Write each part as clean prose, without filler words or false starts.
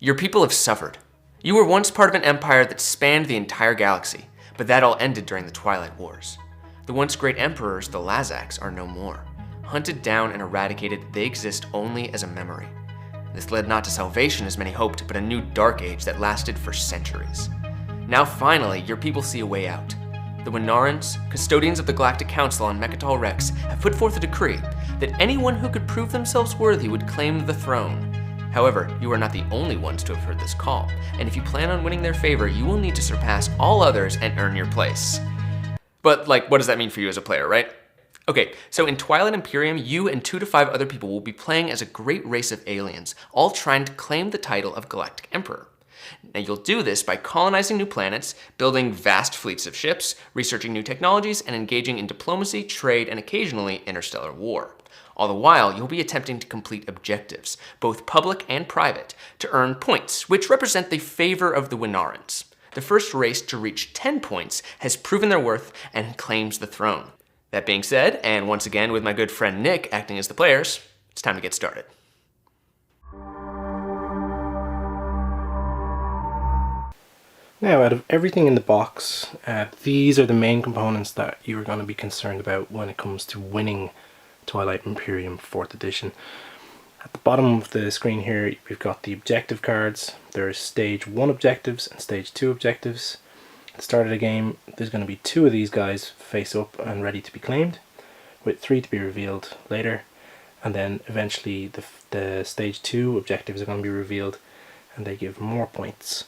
Your people have suffered. You were once part of an empire that spanned the entire galaxy, but that all ended during the Twilight Wars. The once great emperors, the Lazaks, are no more. Hunted down and eradicated, they exist only as a memory. This led not to salvation as many hoped, but a new dark age that lasted for centuries. Now finally, your people see a way out. The Winarans, custodians of the Galactic Council on Mecatol Rex, have put forth a decree that anyone who could prove themselves worthy would claim the throne. However, you are not the only ones to have heard this call, and if you plan on winning their favor, you will need to surpass all others and earn your place. But what does that mean for you as a player, right? Okay, so in Twilight Imperium, you and 2 to 5 other people will be playing as a great race of aliens, all trying to claim the title of Galactic Emperor. Now you'll do this by colonizing new planets, building vast fleets of ships, researching new technologies, and engaging in diplomacy, trade, and occasionally interstellar war. All the while, you'll be attempting to complete objectives, both public and private, to earn points, which represent the favor of the Winarans. The first race to reach 10 points has proven their worth and claims the throne. That being said, and once again with my good friend Nick acting as the players, it's time to get started. Now, out of everything in the box, these are the main components that you are going to be concerned about when it comes to winning Twilight Imperium 4th edition. At the bottom of the screen here, we've got the objective cards. There's stage 1 objectives and stage 2 objectives. At the start of the game, there's going to be 2 of these guys face up and ready to be claimed, with 3 to be revealed later. And then eventually the stage 2 objectives are going to be revealed, and they give more points.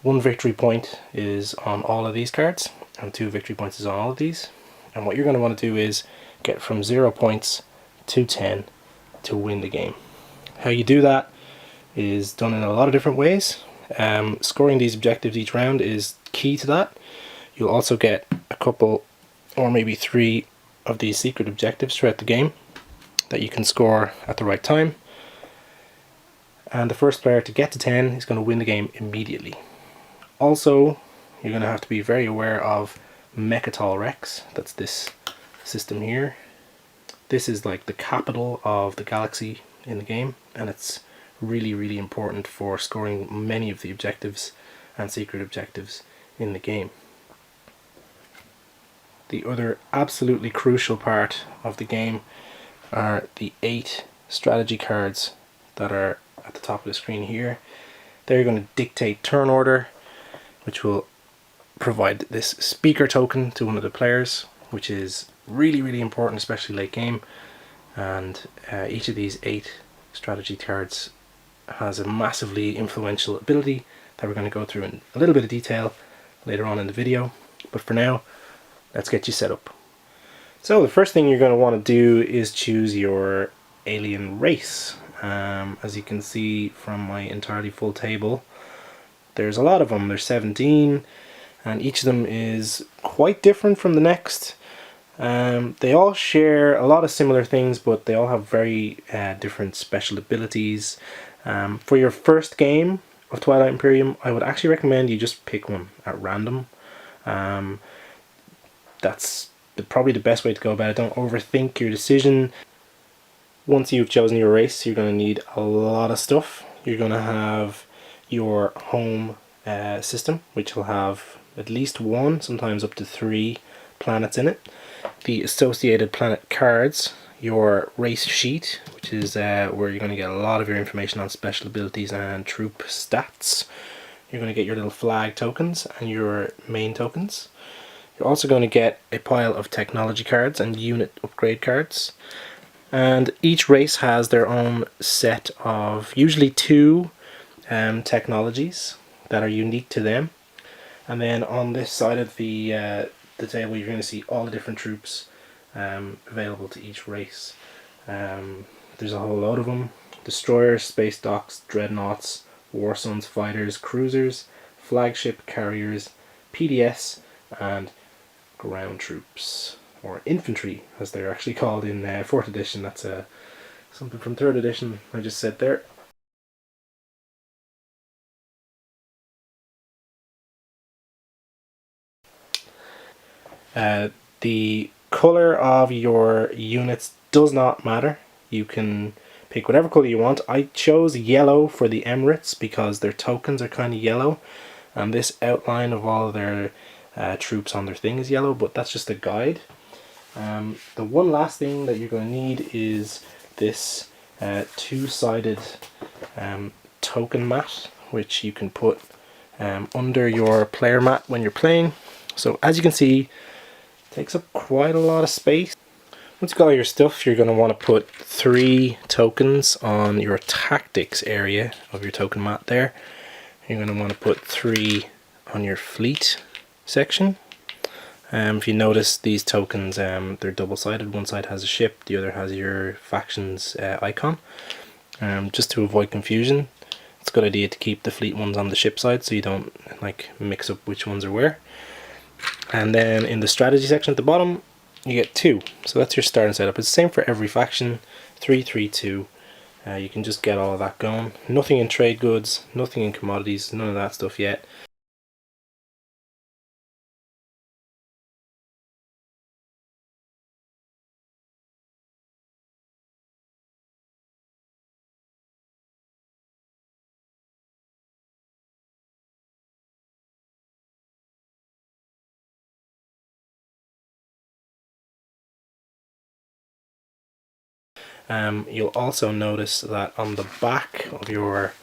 1 victory point is on all of these cards, and 2 victory points is on all of these. And what you're going to want to do is get from 0 points to 10 to win the game. How you do that is done in a lot of different ways. Scoring these objectives each round is key to that. You'll also get a couple or maybe 3 of these secret objectives throughout the game that you can score at the right time. And the first player to get to 10 is going to win the game immediately. Also, you're going to have to be very aware of Mecatol Rex. That's this system here. This is like the capital of the galaxy in the game, and it's really important for scoring many of the objectives and secret objectives in the game. The other absolutely crucial part of the game are the 8 strategy cards that are at the top of the screen here. They're going to dictate turn order, which will provide this speaker token to one of the players, which is really important, especially late game. And each of these 8 strategy cards has a massively influential ability that we're going to go through in a little bit of detail later on in the video. But for now, let's get you set up. So the first thing you're going to want to do is choose your alien race. As you can see from my entirely full table, there's a lot of them. There's 17, and each of them is quite different from the next. They all share a lot of similar things, but they all have very different special abilities. For your first game of Twilight Imperium, I would actually recommend you just pick one at random. That's probably the best way to go about it. Don't overthink your decision. Once you've chosen your race, you're going to need a lot of stuff. You're going to have your home system, which will have at least 1, sometimes up to 3 planets in it. The associated planet cards, your race sheet, which is where you're going to get a lot of your information on special abilities and troop stats. You're going to get your little flag tokens and your main tokens. You're also going to get a pile of technology cards and unit upgrade cards. And each race has their own set of usually 2 technologies that are unique to them. And then on this side of the table, you're going to see all the different troops available to each race. There's a whole load of them: destroyers, space docks, dreadnoughts, warsons, fighters, cruisers, flagship carriers, PDS, and ground troops, or infantry as they're actually called in 4th edition. That's something from 3rd edition I just said there. The color of your units does not matter. You can pick whatever color you want. I chose yellow for the Emirates because their tokens are kind of yellow, and this outline of all of their troops on their thing is yellow, but that's just a guide. The one last thing that you're going to need is this two-sided token mat, which you can put under your player mat when you're playing. So as you can see, it takes up quite a lot of space. Once you got all your stuff, you're going to want to put 3 tokens on your tactics area of your token mat there. You're going to want to put 3 on your fleet section. If you notice, these tokens, they're double-sided. One side has a ship, the other has your faction's icon. Just to avoid confusion, it's a good idea to keep the fleet ones on the ship side so you don't like mix up which ones are where. And then in the strategy section at the bottom, you get 2. So that's your starting setup. It's the same for every faction. 3, 3, 2. You can just get all of that going. Nothing in trade goods, nothing in commodities, none of that stuff yet. You'll also notice that on the back of your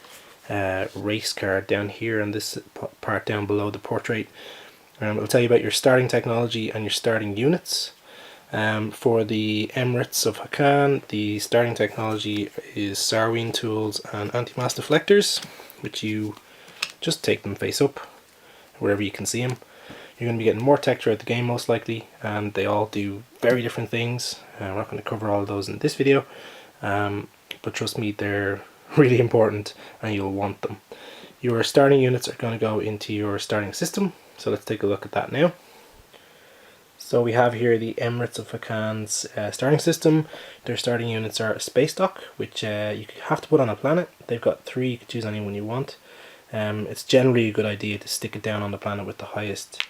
race card down here, and this part down below the portrait, it'll tell you about your starting technology and your starting units. For the Emirates of Hakan, the starting technology is Sarween tools and anti-mass deflectors, which you just take them face up wherever you can see them. You're going to be getting more tech throughout the game most likely, and they all do very different things. We're not going to cover all of those in this video, but trust me, they're really important and you'll want them. Your starting units are going to go into your starting system, so let's take a look at that now. So we have here the Emirates of Hakan's starting system. Their starting units are a space dock, which you have to put on a planet. They've got 3, you can choose any one you want. It's generally a good idea to stick it down on the planet with the highest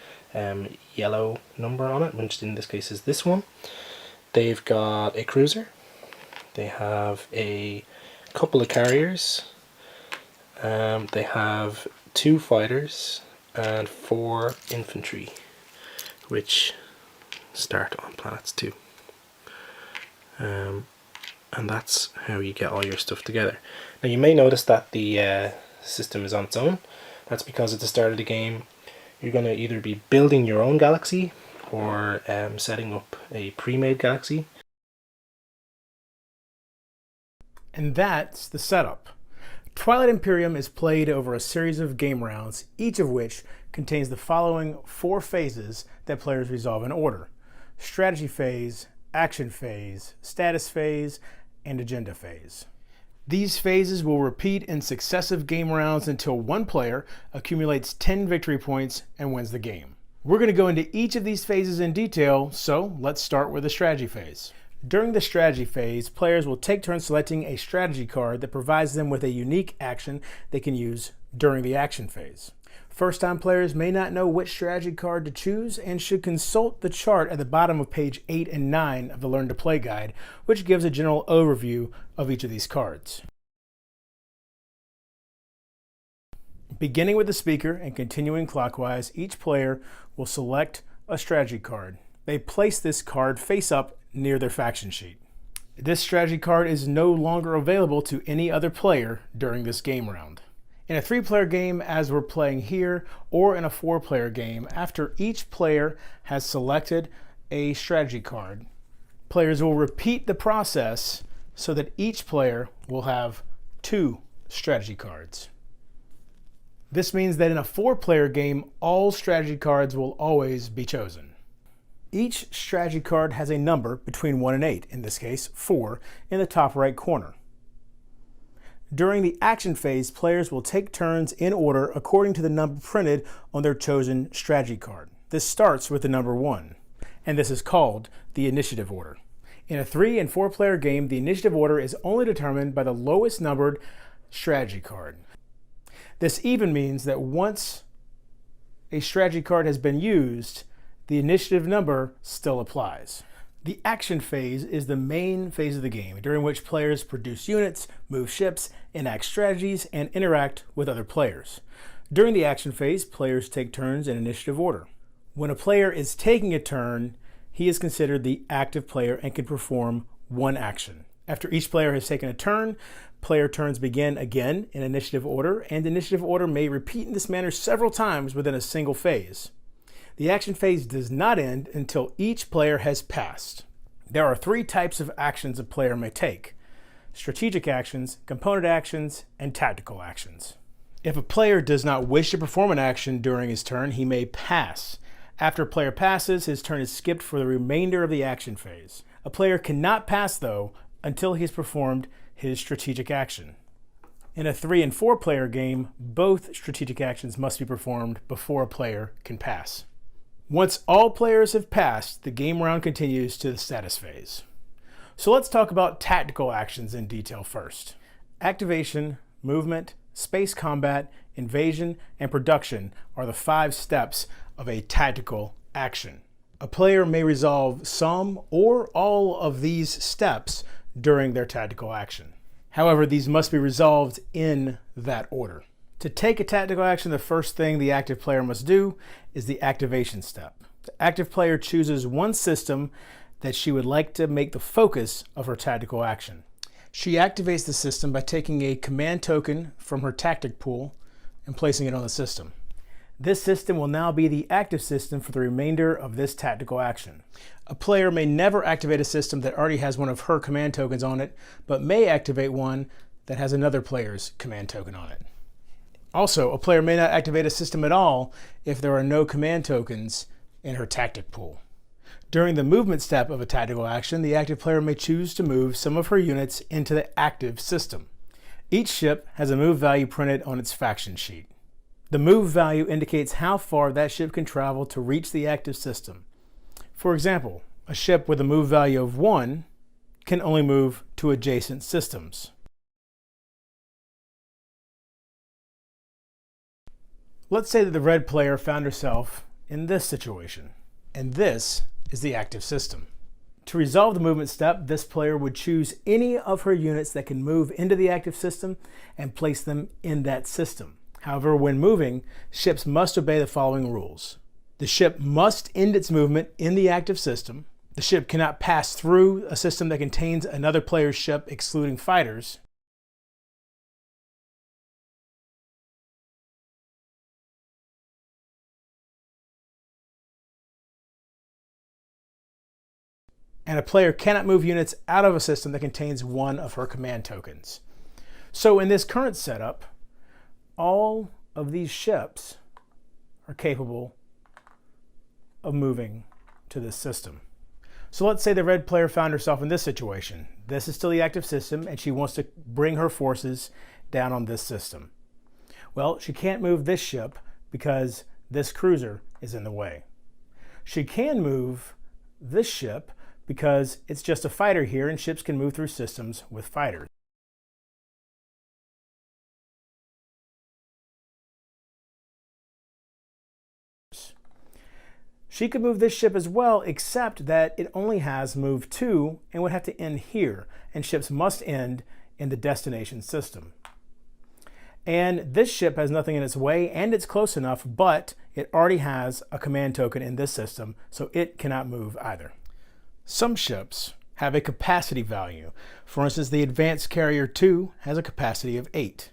yellow number on it, which in this case is this one. They've got a cruiser, they have a couple of carriers, they have 2 fighters and 4 infantry, which start on planets 2. And that's how you get all your stuff together. Now you may notice that the system is on its own. That's because at the start of the game you're going to either be building your own galaxy or setting up a pre-made galaxy. And that's the setup. Twilight Imperium is played over a series of game rounds, each of which contains the following 4 phases that players resolve in order: strategy phase, action phase, status phase, and agenda phase. These phases will repeat in successive game rounds until one player accumulates 10 victory points and wins the game. We're going to go into each of these phases in detail, so let's start with the strategy phase. During the strategy phase, players will take turns selecting a strategy card that provides them with a unique action they can use during the action phase. First-time players may not know which strategy card to choose and should consult the chart at the bottom of page 8 and 9 of the Learn to Play guide, which gives a general overview of each of these cards. Beginning with the speaker and continuing clockwise, each player will select a strategy card. They place this card face up near their faction sheet. This strategy card is no longer available to any other player during this game round. In a 3-player game, as we're playing here, or in a 4-player game, after each player has selected a strategy card, players will repeat the process so that each player will have 2 strategy cards. This means that in a 4-player game, all strategy cards will always be chosen. Each strategy card has a number between 1 and 8, in this case 4, in the top right corner. During the action phase, players will take turns in order according to the number printed on their chosen strategy card. This starts with the number 1, and this is called the initiative order. In a 3- and 4-player game, the initiative order is only determined by the lowest numbered strategy card. This even means that once a strategy card has been used, the initiative number still applies. The action phase is the main phase of the game, during which players produce units, move ships, enact strategies, and interact with other players. During the action phase, players take turns in initiative order. When a player is taking a turn, he is considered the active player and can perform one action. After each player has taken a turn, player turns begin again in initiative order, and initiative order may repeat in this manner several times within a single phase. The action phase does not end until each player has passed. There are 3 types of actions a player may take: strategic actions, component actions, and tactical actions. If a player does not wish to perform an action during his turn, he may pass. After a player passes, his turn is skipped for the remainder of the action phase. A player cannot pass, though, until he has performed his strategic action. In a 3 and 4 player game, both strategic actions must be performed before a player can pass. Once all players have passed, the game round continues to the status phase. So let's talk about tactical actions in detail first. Activation, movement, space combat, invasion, and production are the 5 steps of a tactical action. A player may resolve some or all of these steps during their tactical action. However, these must be resolved in that order. To take a tactical action, the first thing the active player must do is the activation step. The active player chooses one system that she would like to make the focus of her tactical action. She activates the system by taking a command token from her tactic pool and placing it on the system. This system will now be the active system for the remainder of this tactical action. A player may never activate a system that already has one of her command tokens on it, but may activate one that has another player's command token on it. Also, a player may not activate a system at all if there are no command tokens in her tactic pool. During the movement step of a tactical action, the active player may choose to move some of her units into the active system. Each ship has a move value printed on its faction sheet. The move value indicates how far that ship can travel to reach the active system. For example, a ship with a move value of 1 can only move to adjacent systems. Let's say that the red player found herself in this situation, and this is the active system. To resolve the movement step, this player would choose any of her units that can move into the active system and place them in that system. However, when moving, ships must obey the following rules. The ship must end its movement in the active system. The ship cannot pass through a system that contains another player's ship, excluding fighters. And a player cannot move units out of a system that contains one of her command tokens. So in this current setup, all of these ships are capable of moving to this system. So let's say the red player found herself in this situation. This is still the active system, and she wants to bring her forces down on this system. Well, she can't move this ship because this cruiser is in the way. She can move this ship because it's just a fighter here, and ships can move through systems with fighters. She could move this ship as well, except that it only has move 2 and would have to end here, and ships must end in the destination system. And this ship has nothing in its way, and it's close enough, but it already has a command token in this system, so it cannot move either. Some ships have a capacity value. For instance, the Advanced Carrier 2 has a capacity of 8.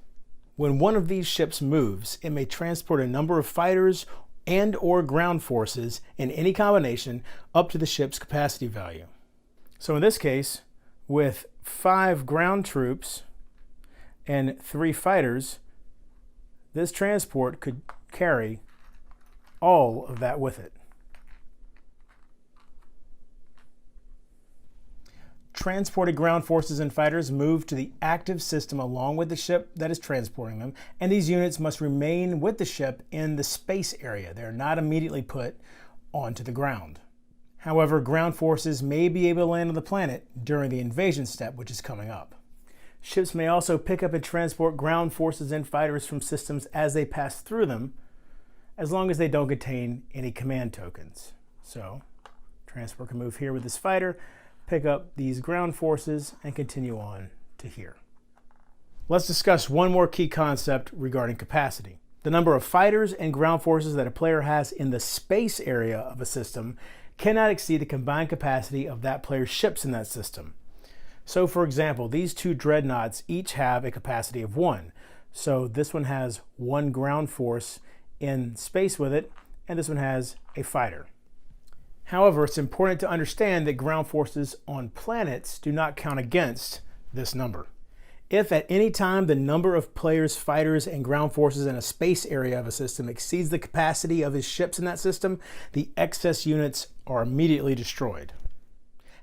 When one of these ships moves, it may transport a number of fighters and or ground forces in any combination up to the ship's capacity value. So in this case, with 5 ground troops and 3 fighters, this transport could carry all of that with it. Transported ground forces and fighters move to the active system along with the ship that is transporting them, and these units must remain with the ship in the space area. They are not immediately put onto the ground. However, ground forces may be able to land on the planet during the invasion step, which is coming up. Ships may also pick up and transport ground forces and fighters from systems as they pass through them, as long as they don't contain any command tokens. So, Transport can move here with this fighter, pick up these ground forces, and continue on to here. Let's discuss one more key concept regarding capacity. The number of fighters and ground forces that a player has in the space area of a system cannot exceed the combined capacity of that player's ships in that system. So for example, these two dreadnoughts each have a capacity of 1. So this one has 1 ground force in space with it, and this one has a fighter. However, it's important to understand that ground forces on planets do not count against this number. If at any time the number of players, fighters, and ground forces in a space area of a system exceeds the capacity of his ships in that system, the excess units are immediately destroyed.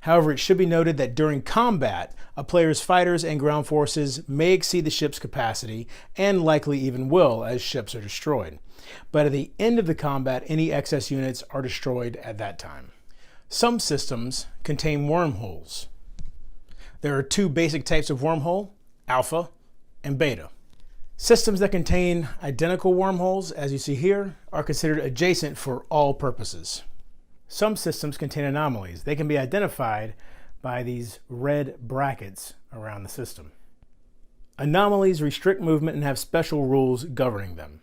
However, it should be noted that during combat, a player's fighters and ground forces may exceed the ship's capacity, and likely even will as ships are destroyed. But at the end of the combat, any excess units are destroyed at that time. Some systems contain wormholes. There are 2 basic types of wormhole: alpha and beta. Systems that contain identical wormholes, as you see here, are considered adjacent for all purposes. Some systems contain anomalies. They can be identified by these red brackets around the system. Anomalies restrict movement and have special rules governing them.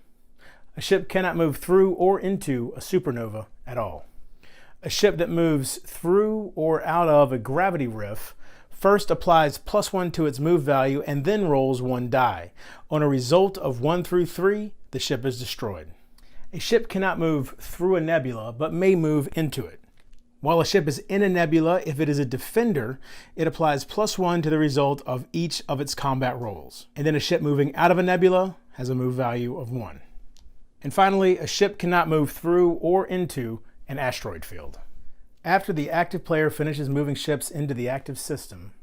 A ship cannot move through or into a supernova at all. A ship that moves through or out of a gravity rift first applies +1 to its move value and then rolls 1 die. On a result of 1 through 3, the ship is destroyed. A ship cannot move through a nebula, but may move into it. While a ship is in a nebula, if it is a defender, it applies +1 to the result of each of its combat rolls. And then a ship moving out of a nebula has a move value of 1. And finally, a ship cannot move through or into an asteroid field. After the active player finishes moving ships into the active system,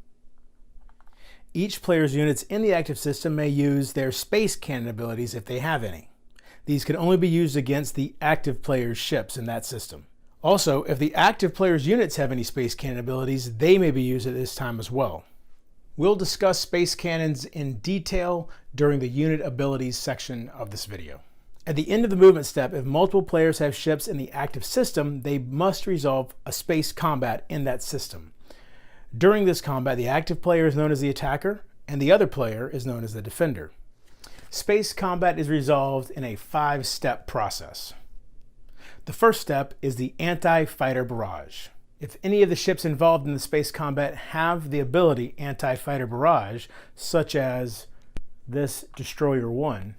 each player's units in the active system may use their space cannon abilities if they have any. These can only be used against the active player's ships in that system. Also, if the active player's units have any space cannon abilities, they may be used at this time as well. We'll discuss space cannons in detail during the unit abilities section of this video. At the end of the movement step, if multiple players have ships in the active system, they must resolve a space combat in that system. During this combat, the active player is known as the attacker, and the other player is known as the defender. Space combat is resolved in a 5-step process. The first step is the anti-fighter barrage. If any of the ships involved in the space combat have the ability anti-fighter barrage, such as this Destroyer 1,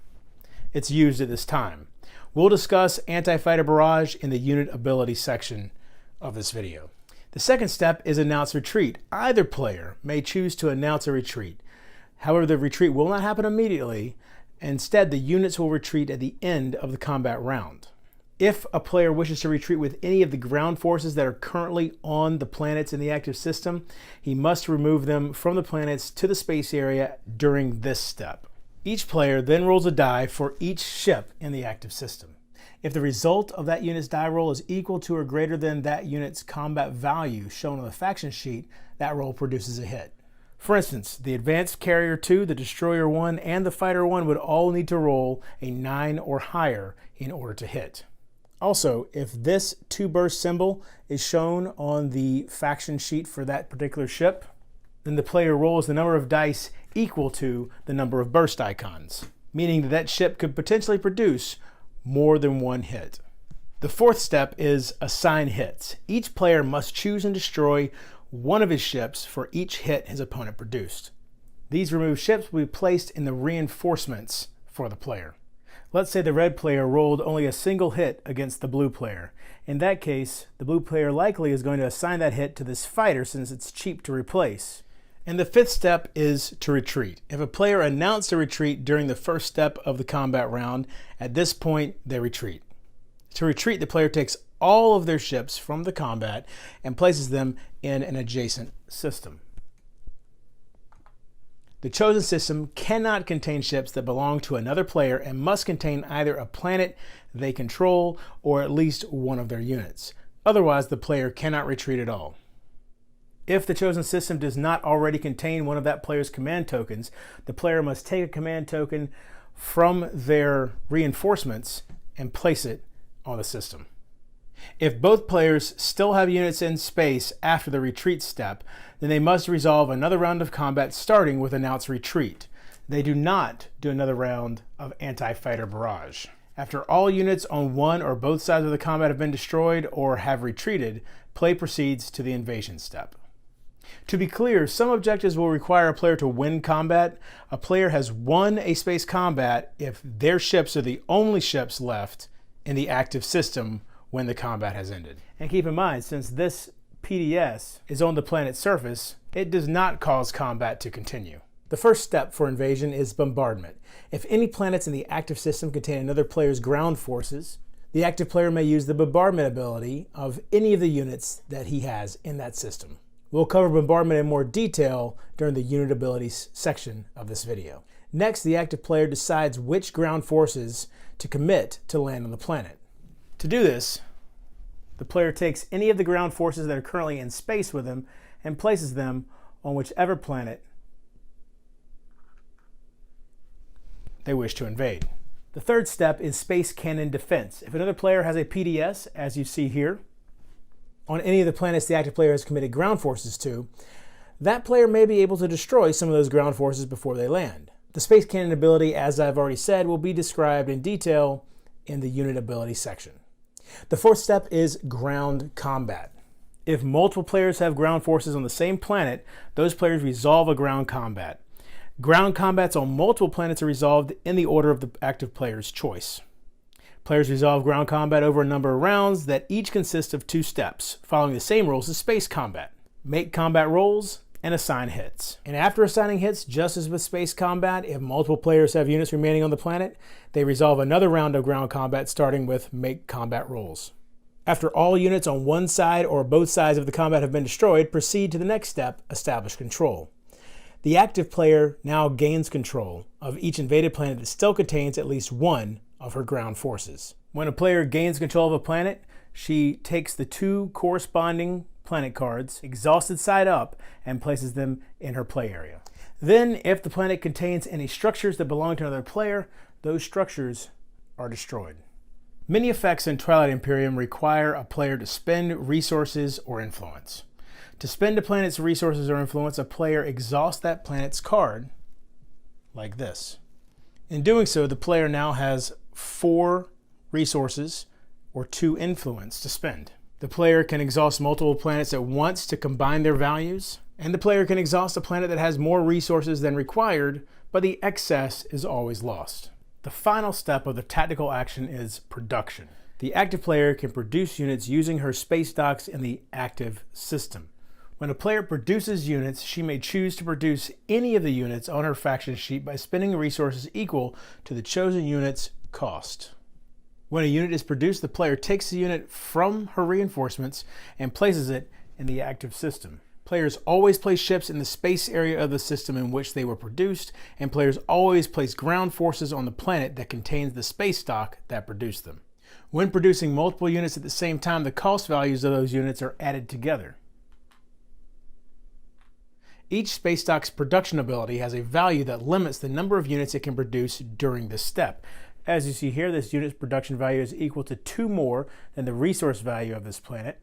it's used at this time. We'll discuss anti-fighter barrage in the unit ability section of this video. The second step is announce retreat. Either player may choose to announce a retreat. However, the retreat will not happen immediately. Instead, the units will retreat at the end of the combat round. If a player wishes to retreat with any of the ground forces that are currently on the planets in the active system, he must remove them from the planets to the space area during this step. Each player then rolls a die for each ship in the active system. If the result of that unit's die roll is equal to or greater than that unit's combat value shown on the faction sheet, that roll produces a hit. For instance, the Advanced Carrier 2, the Destroyer 1, and the Fighter 1 would all need to roll a 9 or higher in order to hit. Also, if this 2-burst symbol is shown on the faction sheet for that particular ship, then the player rolls the number of dice equal to the number of burst icons, meaning that that ship could potentially produce more than 1 hit. The fourth step is assign hits. Each player must choose and destroy one of his ships for each hit his opponent produced. These removed ships will be placed in the reinforcements for the player. Let's say the red player rolled only a single hit against the blue player. In that case, the blue player likely is going to assign that hit to this fighter since it's cheap to replace. And the fifth step is to retreat. If a player announced a retreat during the first step of the combat round, at this point they retreat. To retreat, the player takes all of their ships from the combat and places them in an adjacent system. The chosen system cannot contain ships that belong to another player and must contain either a planet they control or at least one of their units. Otherwise, the player cannot retreat at all. If the chosen system does not already contain one of that player's command tokens, the player must take a command token from their reinforcements and place it on the system. If both players still have units in space after the retreat step, then they must resolve another round of combat starting with announce retreat. They do not do another round of anti-fighter barrage. After all units on one or both sides of the combat have been destroyed or have retreated, play proceeds to the invasion step. To be clear, some objectives will require a player to win combat. A player has won a space combat if their ships are the only ships left in the active system when the combat has ended. And keep in mind, since this PDS is on the planet's surface, it does not cause combat to continue. The first step for invasion is bombardment. If any planets in the active system contain another player's ground forces, the active player may use the bombardment ability of any of the units that he has in that system. We'll cover bombardment in more detail during the unit abilities section of this video. Next, the active player decides which ground forces to commit to land on the planet. To do this, the player takes any of the ground forces that are currently in space with him and places them on whichever planet they wish to invade. The third step is space cannon defense. If another player has a PDS, as you see here, on any of the planets the active player has committed ground forces to, that player may be able to destroy some of those ground forces before they land. The space cannon ability, as I've already said, will be described in detail in the unit ability section. The fourth step is ground combat. If multiple players have ground forces on the same planet, those players resolve a ground combat. Ground combats on multiple planets are resolved in the order of the active player's choice. Players resolve ground combat over a number of rounds that each consist of 2 steps, following the same rules as space combat. Make combat rolls and assign hits. And after assigning hits, just as with space combat, if multiple players have units remaining on the planet, they resolve another round of ground combat starting with make combat rolls. After all units on one side or both sides of the combat have been destroyed, proceed to the next step, establish control. The active player now gains control of each invaded planet that still contains at least one of her ground forces. When a player gains control of a planet, she takes the 2 corresponding planet cards, exhausted side up, and places them in her play area. Then, if the planet contains any structures that belong to another player, those structures are destroyed. Many effects in Twilight Imperium require a player to spend resources or influence. To spend a planet's resources or influence, a player exhausts that planet's card, like this. In doing so, the player now has 4 resources or 2 influence to spend. The player can exhaust multiple planets at once to combine their values, and the player can exhaust a planet that has more resources than required, but the excess is always lost. The final step of the tactical action is production. The active player can produce units using her space docks in the active system. When a player produces units, she may choose to produce any of the units on her faction sheet by spending resources equal to the chosen unit's cost. When a unit is produced, the player takes the unit from her reinforcements and places it in the active system. Players always place ships in the space area of the system in which they were produced, and players always place ground forces on the planet that contains the space dock that produced them. When producing multiple units at the same time, the cost values of those units are added together. Each space dock's production ability has a value that limits the number of units it can produce during this step. As you see here, this unit's production value is equal to 2 more than the resource value of this planet,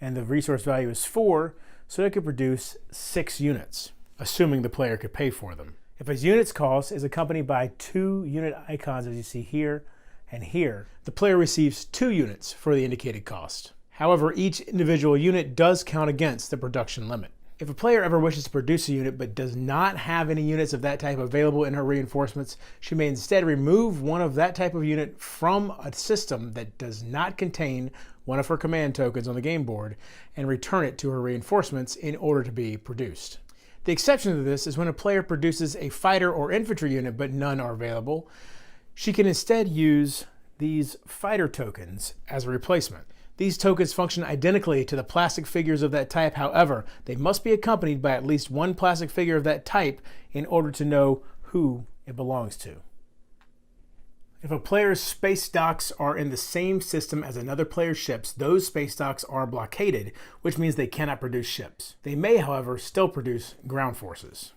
and the resource value is 4, so it could produce 6 units, assuming the player could pay for them. If a unit's cost is accompanied by 2 unit icons, as you see here and here, the player receives 2 units for the indicated cost. However, each individual unit does count against the production limit. If a player ever wishes to produce a unit but does not have any units of that type available in her reinforcements, she may instead remove one of that type of unit from a system that does not contain one of her command tokens on the game board and return it to her reinforcements in order to be produced. The exception to this is when a player produces a fighter or infantry unit but none are available. She can instead use these fighter tokens as a replacement. These tokens function identically to the plastic figures of that type. However, they must be accompanied by at least 1 plastic figure of that type in order to know who it belongs to. If a player's space docks are in the same system as another player's ships, those space docks are blockaded, which means they cannot produce ships. They may, however, still produce ground forces.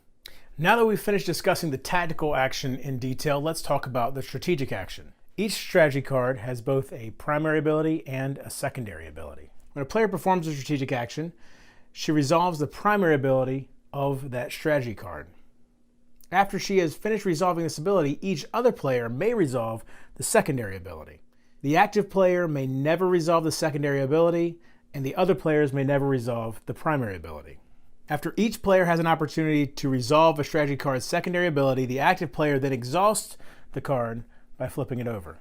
Now that we've finished discussing the tactical action in detail, let's talk about the strategic action. Each strategy card has both a primary ability and a secondary ability. When a player performs a strategic action, she resolves the primary ability of that strategy card. After she has finished resolving this ability, each other player may resolve the secondary ability. The active player may never resolve the secondary ability, and the other players may never resolve the primary ability. After each player has an opportunity to resolve a strategy card's secondary ability, the active player then exhausts the card by flipping it over.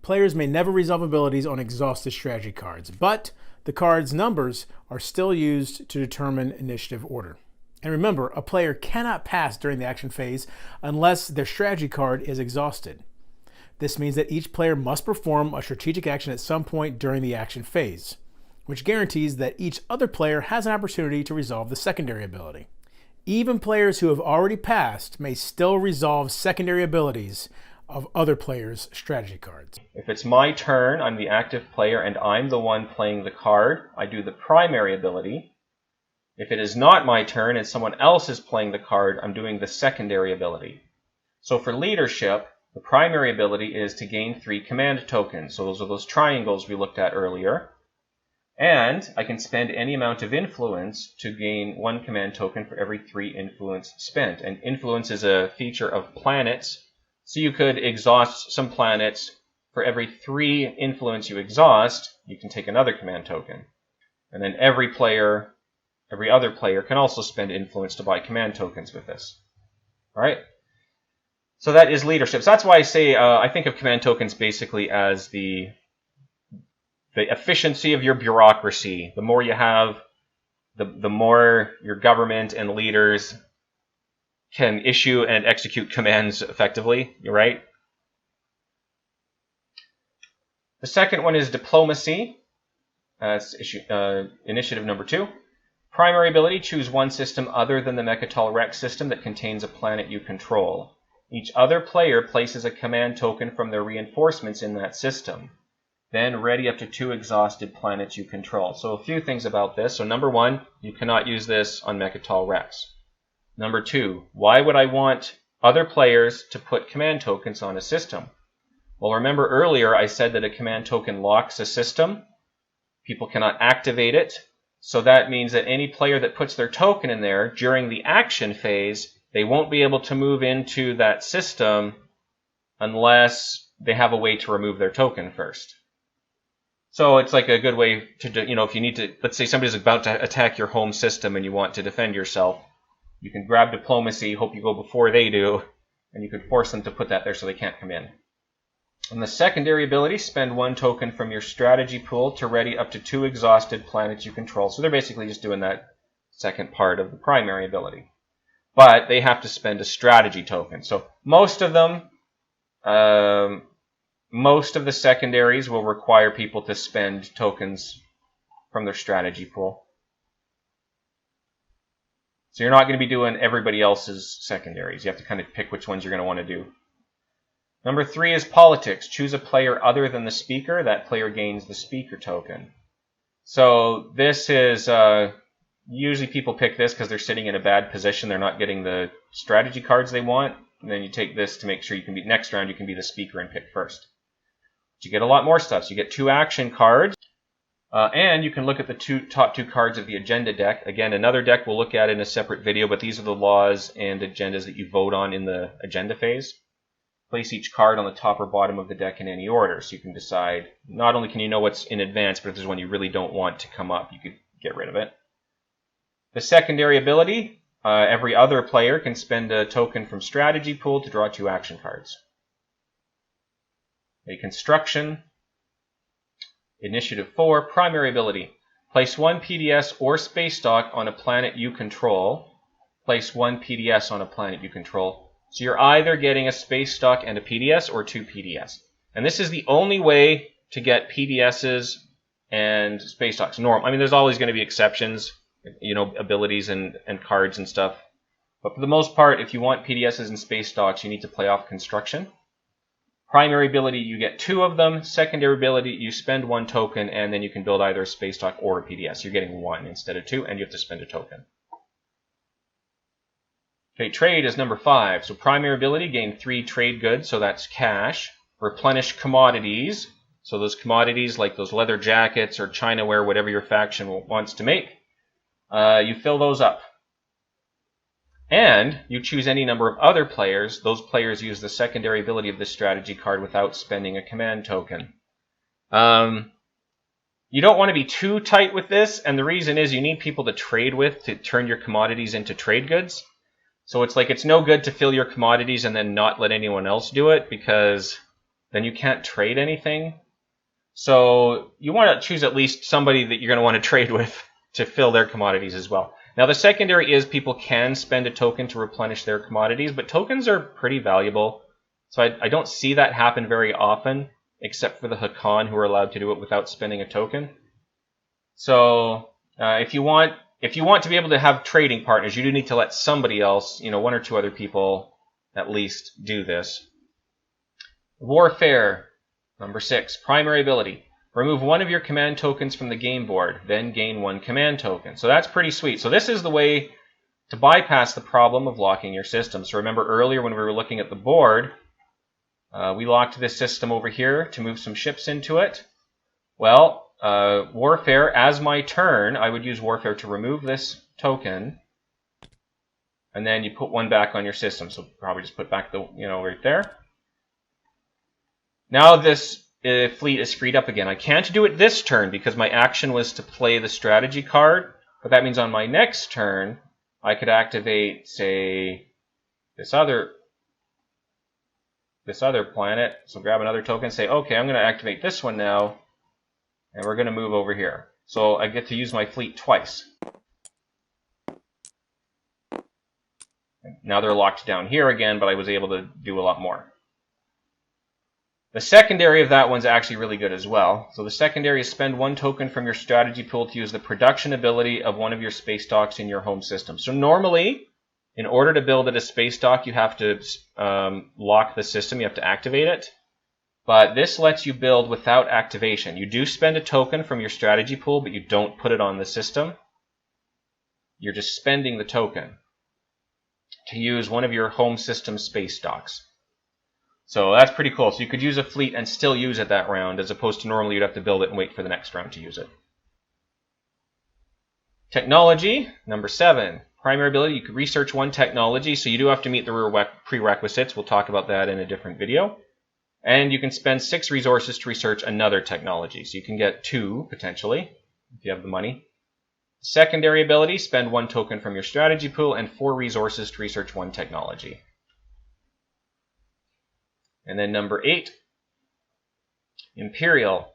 Players may never resolve abilities on exhausted strategy cards, but the card's numbers are still used to determine initiative order. And remember, a player cannot pass during the action phase unless their strategy card is exhausted. This means that each player must perform a strategic action at some point during the action phase, which guarantees that each other player has an opportunity to resolve the secondary ability. Even players who have already passed may still resolve secondary abilities of other players' strategy cards. If it's my turn, I'm the active player and I'm the one playing the card, I do the primary ability. If it is not my turn and someone else is playing the card, I'm doing the secondary ability. So for leadership, the primary ability is to gain 3 command tokens. So those are those triangles we looked at earlier. And I can spend any amount of influence to gain 1 command token for every 3 influence spent. And influence is a feature of planets. So you could exhaust some planets. For every 3 influence you exhaust, you can take another command token. And then every other player can also spend influence to buy command tokens with this. All right? So that is leadership. So that's why I say I think of command tokens basically as the efficiency of your bureaucracy. The more you have, the more your government and leaders can issue and execute commands effectively. You're right. The second one is diplomacy. That's initiative number 2. Primary ability, choose one system other than the Mecatol Rex system that contains a planet you control. Each other player places a command token from their reinforcements in that system. Then ready up to 2 exhausted planets you control. So a few things about this. So number 1, you cannot use this on Mecatol Rex. Number 2, why would I want other players to put command tokens on a system? Well, remember earlier I said that a command token locks a system. People cannot activate it. So that means that any player that puts their token in there during the action phase, they won't be able to move into that system unless they have a way to remove their token first. So it's like a good way to, if you need to, let's say somebody's about to attack your home system and you want to defend yourself, you can grab diplomacy, hope you go before they do, and you could force them to put that there so they can't come in. And the secondary ability, spend 1 token from your strategy pool to ready up to 2 exhausted planets you control. So they're basically just doing that second part of the primary ability. But they have to spend a strategy token. So most of them, most of the secondaries will require people to spend tokens from their strategy pool. So you're not going to be doing everybody else's secondaries. You have to kind of pick which ones you're going to want to do. Number 3 is politics. Choose a player other than the speaker. That player gains the speaker token. So this is... usually people pick this because they're sitting in a bad position. They're not getting the strategy cards they want. And then you take this to make sure you can be, next round you can be the speaker and pick first. But you get a lot more stuff. So you get 2 action cards. And you can look at the top two cards of the agenda deck. Again, another deck we'll look at in a separate video, but these are the laws and agendas that you vote on in the agenda phase. Place each card on the top or bottom of the deck in any order. So you can decide, not only can you know what's in advance, but if there's one you really don't want to come up, you could get rid of it. The secondary ability, every other player can spend a token from strategy pool to draw 2 action cards. A construction. Initiative 4, primary ability. Place 1 PDS or space dock on a planet you control. Place 1 PDS on a planet you control. So you're either getting a space dock and a PDS or 2 PDS. And this is the only way to get PDSs and space docks. I mean, there's always going to be exceptions, abilities and cards and stuff. But for the most part, if you want PDSs and space docks, you need to play off construction. Primary ability, you get 2 of them. Secondary ability, you spend 1 token, and then you can build either a space dock or a PDS. You're getting 1 instead of 2, and you have to spend a token. Okay, trade is number 5. So primary ability, gain 3 trade goods, so that's cash, replenish commodities. So those commodities like those leather jackets or Chinaware, whatever your faction wants to make, you fill those up. And you choose any number of other players. Those players use the secondary ability of this strategy card without spending a command token. You don't want to be too tight with this, and the reason is you need people to trade with to turn your commodities into trade goods. So it's like it's no good to fill your commodities and then not let anyone else do it, because then you can't trade anything. So you want to choose at least somebody that you're going to want to trade with to fill their commodities as well. Now the secondary is people can spend a token to replenish their commodities, but tokens are pretty valuable. So I don't see that happen very often, except for the Hakan, who are allowed to do it without spending a token. So if you want to be able to have trading partners, you do need to let somebody else, one or two other people at least, do this. Warfare, number 6, primary ability. Remove one of your command tokens from the game board, then gain 1 command token. So that's pretty sweet. So this is the way to bypass the problem of locking your system. So remember earlier when we were looking at the board, we locked this system over here to move some ships into it. Well, Warfare, as my turn, I would use Warfare to remove this token, and then you put 1 back on your system. So probably just put back the, right there. Now this fleet is freed up again. I can't do it this turn because my action was to play the strategy card, but that means on my next turn, I could activate, say, this other planet. So grab another token, say, okay, I'm going to activate this one now, and we're going to move over here. So I get to use my fleet twice. Now they're locked down here again, but I was able to do a lot more. The secondary of that one's actually really good as well. So the secondary is spend 1 token from your strategy pool to use the production ability of one of your space docks in your home system. So normally, in order to build at a space dock, you have to lock the system. You have to activate it. But this lets you build without activation. You do spend a token from your strategy pool, but you don't put it on the system. You're just spending the token to use one of your home system space docks. So that's pretty cool. So you could use a fleet and still use it that round, as opposed to normally you'd have to build it and wait for the next round to use it. Technology, number 7. Primary ability, you could research 1 technology, so you do have to meet the prerequisites. We'll talk about that in a different video. And you can spend 6 resources to research another technology. So you can get 2, potentially, if you have the money. Secondary ability, spend 1 token from your strategy pool and 4 resources to research 1 technology. And then number 8, Imperial.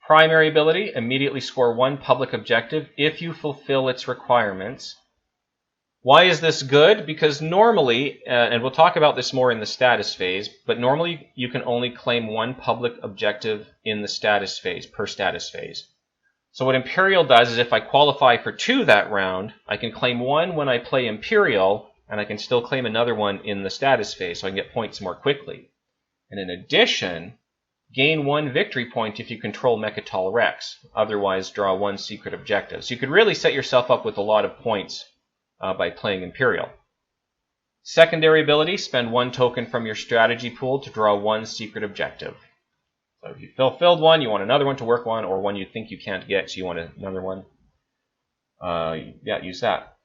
Primary ability, immediately score 1 public objective if you fulfill its requirements. Why is this good? Because normally, and we'll talk about this more in the status phase, but normally you can only claim 1 public objective in the status phase, per status phase. So what Imperial does is if I qualify for 2 that round, I can claim 1 when I play Imperial, and I can still claim another one in the status phase, so I can get points more quickly. And in addition, gain 1 victory point if you control Mecatol Rex. Otherwise, draw 1 secret objective. So you could really set yourself up with a lot of points by playing Imperial. Secondary ability, spend 1 token from your strategy pool to draw 1 secret objective. So if you fulfilled 1, you want another one to work on, or one you think you can't get, so you want another one. Yeah, use that.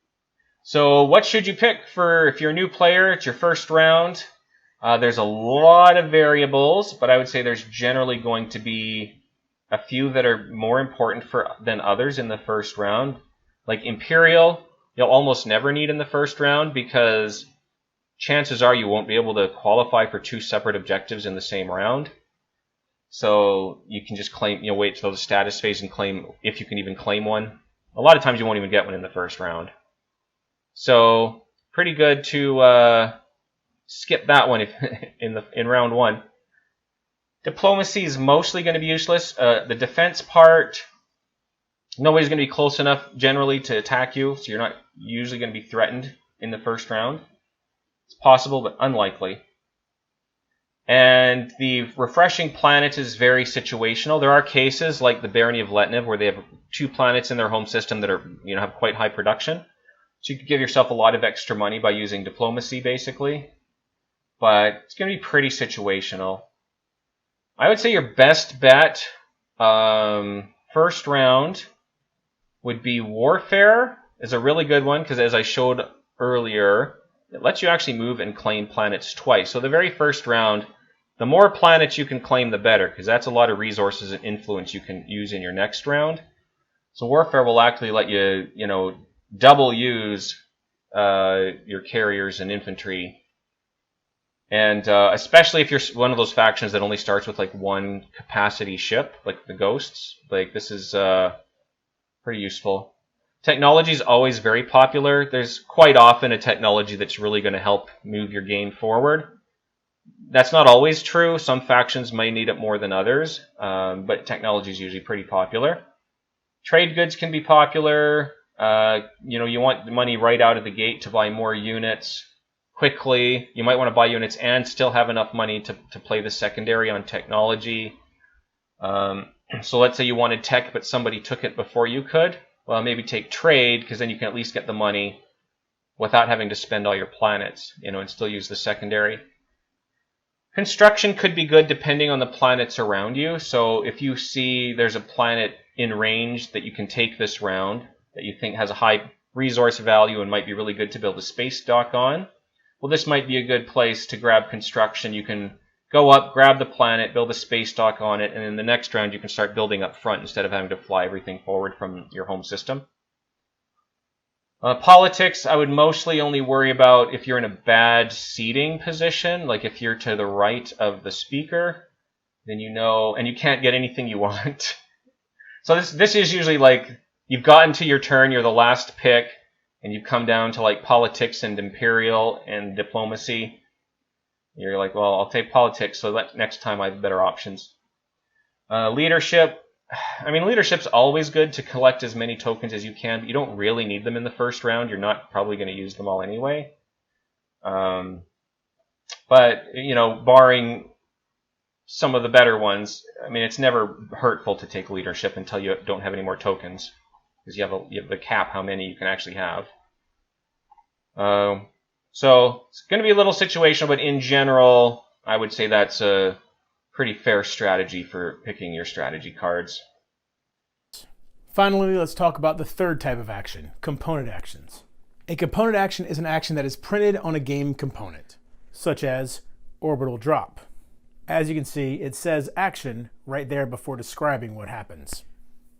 So what should you pick for if you're a new player, it's your first round? There's a lot of variables, but I would say there's generally going to be a few that are more important than others in the first round. Like Imperial, you'll almost never need in the first round because chances are you won't be able to qualify for 2 separate objectives in the same round. So you can just claim, wait till the status phase and claim, if you can even claim one. A lot of times you won't even get one in the first round. So pretty good to skip that one in round 1. Diplomacy is mostly going to be useless. The defense part, nobody's going to be close enough generally to attack you, so you're not usually going to be threatened in the first round. It's possible, but unlikely. And the refreshing planet is very situational. There are cases like the Barony of Letnev where they have 2 planets in their home system that are, have quite high production. So you could give yourself a lot of extra money by using diplomacy, basically. But it's going to be pretty situational. I would say your best bet first round would be Warfare. Is a really good one because, as I showed earlier, it lets you actually move and claim planets twice. So the very first round, the more planets you can claim, the better, because that's a lot of resources and influence you can use in your next round. So Warfare will actually let you, double use your carriers and infantry. And especially if you're one of those factions that only starts with like one capacity ship, like the Ghosts, like this is pretty useful. Technology is always very popular. There's quite often a technology that's really going to help move your game forward. That's not always true. Some factions may need it more than others, but technology is usually pretty popular. Trade goods can be popular. You want the money right out of the gate to buy more units quickly. You might want to buy units and still have enough money to play the secondary on technology. So let's say you wanted tech, but somebody took it before you could. Well, maybe take trade, because then you can at least get the money without having to spend all your planets, and still use the secondary. Construction could be good depending on the planets around you. So if you see there's a planet in range that you can take this round that you think has a high resource value and might be really good to build a space dock on, well, this might be a good place to grab construction. You can go up, grab the planet, build a space dock on it, and in the next round you can start building up front instead of having to fly everything forward from your home system. Politics, I would mostly only worry about if you're in a bad seating position, like if you're to the right of the speaker, then and you can't get anything you want. So this is usually like you've gotten to your turn, you're the last pick, and you've come down to like politics and Imperial and diplomacy. You're like, well, I'll take politics, so that next time I have better options. Leadership. Leadership's always good to collect as many tokens as you can, but you don't really need them in the first round. You're not probably going to use them all anyway. But, barring some of the better ones, it's never hurtful to take leadership until you don't have any more tokens, because you have the cap how many you can actually have. So it's going to be a little situational, but in general, I would say that's a pretty fair strategy for picking your strategy cards. Finally, let's talk about the third type of action, component actions. A component action is an action that is printed on a game component, such as orbital drop. As you can see, it says action right there before describing what happens.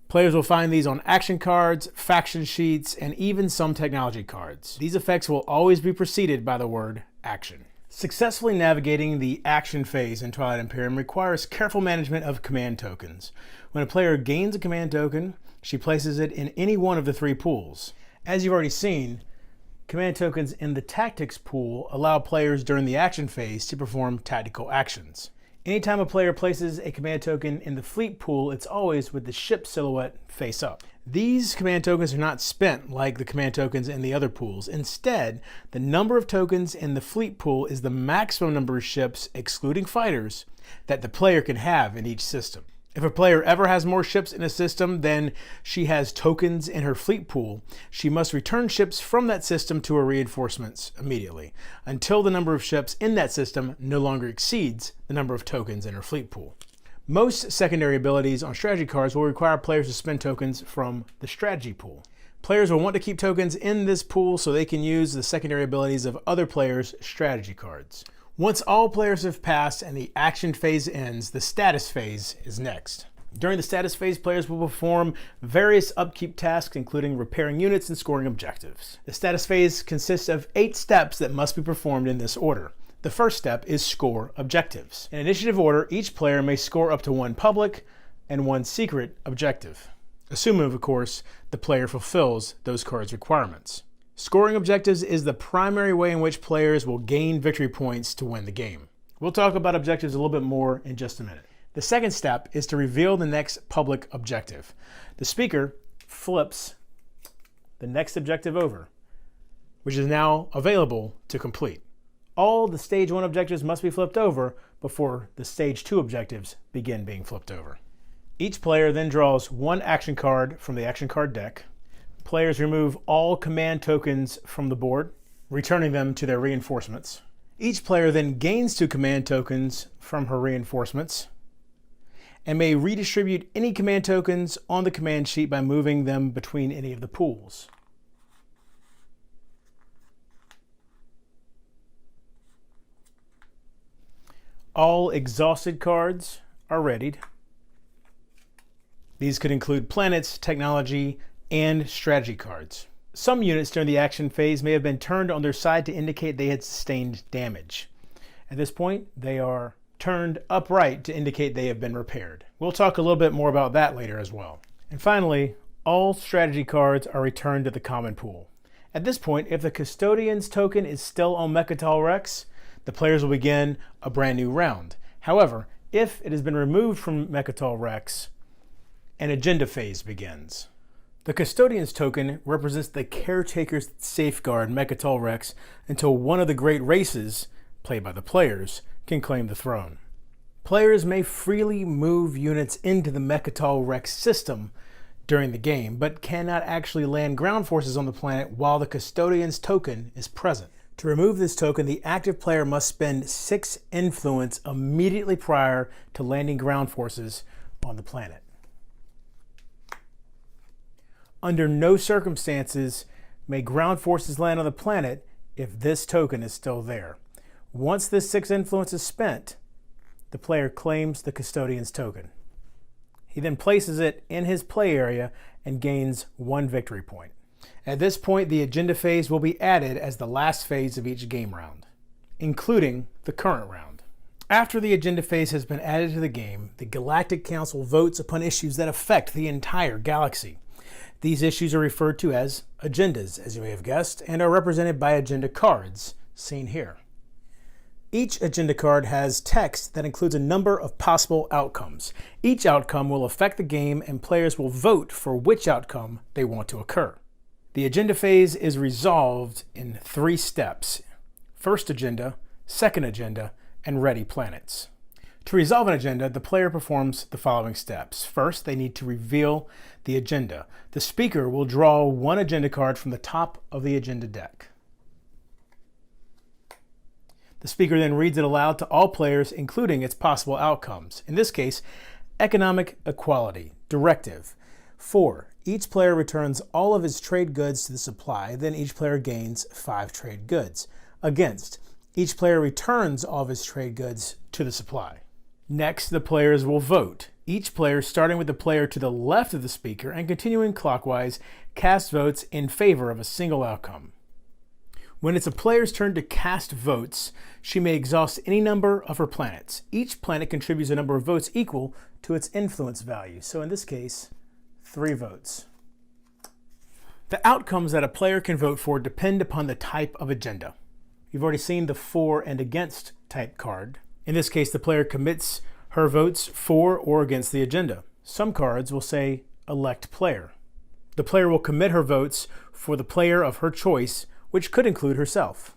Players will find these on action cards, faction sheets, and even some technology cards. These effects will always be preceded by the word action. Successfully navigating the action phase in Twilight Imperium requires careful management of command tokens. When a player gains a command token, she places it in any one of the three pools. As you've already seen, command tokens in the tactics pool allow players during the action phase to perform tactical actions. Anytime a player places a command token in the fleet pool, it's always with the ship silhouette face up. These command tokens are not spent like the command tokens in the other pools. Instead, the number of tokens in the fleet pool is the maximum number of ships, excluding fighters, that the player can have in each system. If a player ever has more ships in a system than she has tokens in her fleet pool, she must return ships from that system to her reinforcements immediately, until the number of ships in that system no longer exceeds the number of tokens in her fleet pool. Most secondary abilities on strategy cards will require players to spend tokens from the strategy pool. Players will want to keep tokens in this pool so they can use the secondary abilities of other players' strategy cards. Once all players have passed and the action phase ends, the status phase is next. During the status phase, players will perform various upkeep tasks, including repairing units and scoring objectives. The status phase consists of 8 steps that must be performed in this order. The first step is score objectives. In initiative order, each player may score up to 1 public and 1 secret objective, assuming, of course, the player fulfills those cards' requirements. Scoring objectives is the primary way in which players will gain victory points to win the game. We'll talk about objectives a little bit more in just a minute. The second step is to reveal the next public objective. The speaker flips the next objective over, which is now available to complete. All the Stage 1 objectives must be flipped over before the Stage 2 objectives begin being flipped over. Each player then draws 1 action card from the action card deck. Players remove all command tokens from the board, returning them to their reinforcements. Each player then gains 2 command tokens from her reinforcements, and may redistribute any command tokens on the command sheet by moving them between any of the pools. All exhausted cards are readied. These could include planets, technology, and strategy cards. Some units during the action phase may have been turned on their side to indicate they had sustained damage. At this point, they are turned upright to indicate they have been repaired. We'll talk a little bit more about that later as well. And finally, all strategy cards are returned to the common pool. At this point, if the Custodian's token is still on Mecatol Rex, the players will begin a brand new round. However, if it has been removed from Mecatol Rex, an agenda phase begins. The Custodian's token represents the caretakers that safeguard Mecatol Rex until one of the great races, played by the players, can claim the throne. Players may freely move units into the Mecatol Rex system during the game, but cannot actually land ground forces on the planet while the Custodian's token is present. To remove this token, the active player must spend 6 influence immediately prior to landing ground forces on the planet. Under no circumstances may ground forces land on the planet if this token is still there. Once this 6 influence is spent, the player claims the Custodian's token. He then places it in his play area and gains 1 victory point. At this point, the agenda phase will be added as the last phase of each game round, including the current round. After the agenda phase has been added to the game, the Galactic Council votes upon issues that affect the entire galaxy. These issues are referred to as agendas, as you may have guessed, and are represented by agenda cards, seen here. Each agenda card has text that includes a number of possible outcomes. Each outcome will affect the game, and players will vote for which outcome they want to occur. The agenda phase is resolved in 3 steps: first agenda, second agenda, and ready planets. To resolve an agenda, the player performs the following steps. First, they need to reveal the agenda. The speaker will draw 1 agenda card from the top of the agenda deck. The speaker then reads it aloud to all players, including its possible outcomes. In this case, economic equality, directive. 4. Each player returns all of his trade goods to the supply, then each player gains 5 trade goods. Against, each player returns all of his trade goods to the supply. Next, the players will vote. Each player, starting with the player to the left of the speaker and continuing clockwise, casts votes in favor of a single outcome. When it's a player's turn to cast votes, she may exhaust any number of her planets. Each planet contributes a number of votes equal to its influence value. So in this case, 3 votes. The outcomes that a player can vote for depend upon the type of agenda. You've already seen the for and against type card. In this case, the player commits her votes for or against the agenda. Some cards will say elect player. The player will commit her votes for the player of her choice, which could include herself.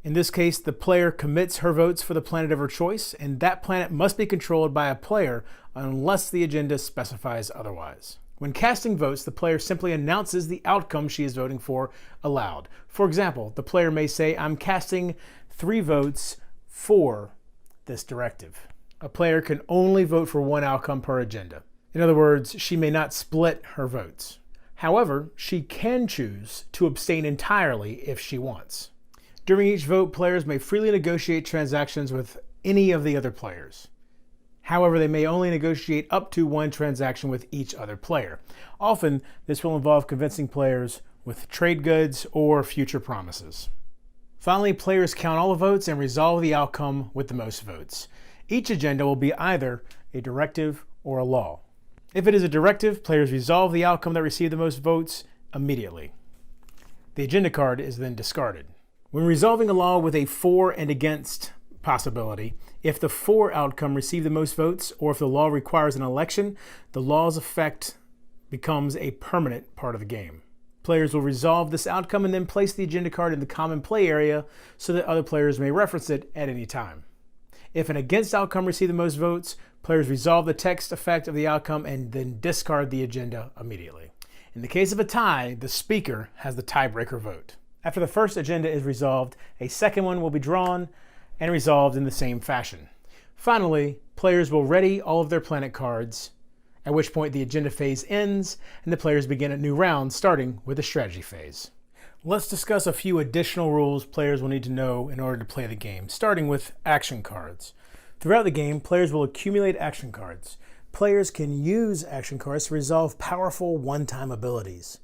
In this case, the player commits her votes for the planet of her choice, and that planet must be controlled by a player unless the agenda specifies otherwise. When casting votes, the player simply announces the outcome she is voting for aloud. For example, the player may say, "I'm casting 3 votes for this directive." A player can only vote for 1 outcome per agenda. In other words, she may not split her votes. However, she can choose to abstain entirely if she wants. During each vote, players may freely negotiate transactions with any of the other players. However, they may only negotiate up to 1 transaction with each other player. Often, this will involve convincing players with trade goods or future promises. Finally, players count all the votes and resolve the outcome with the most votes. Each agenda will be either a directive or a law. If it is a directive, players resolve the outcome that received the most votes immediately. The agenda card is then discarded. When resolving a law with a for and against possibility, if the for outcome received the most votes, or if the law requires an election, the law's effect becomes a permanent part of the game. Players will resolve this outcome and then place the agenda card in the common play area so that other players may reference it at any time. If an against outcome received the most votes, players resolve the text effect of the outcome and then discard the agenda immediately. In the case of a tie, the speaker has the tiebreaker vote. After the first agenda is resolved, a second one will be drawn and resolved in the same fashion. Finally, players will ready all of their planet cards, at which point the agenda phase ends and the players begin a new round, starting with the strategy phase. Let's discuss a few additional rules players will need to know in order to play the game, starting with action cards. Throughout the game, players will accumulate action cards. Players can use action cards to resolve powerful one-time abilities.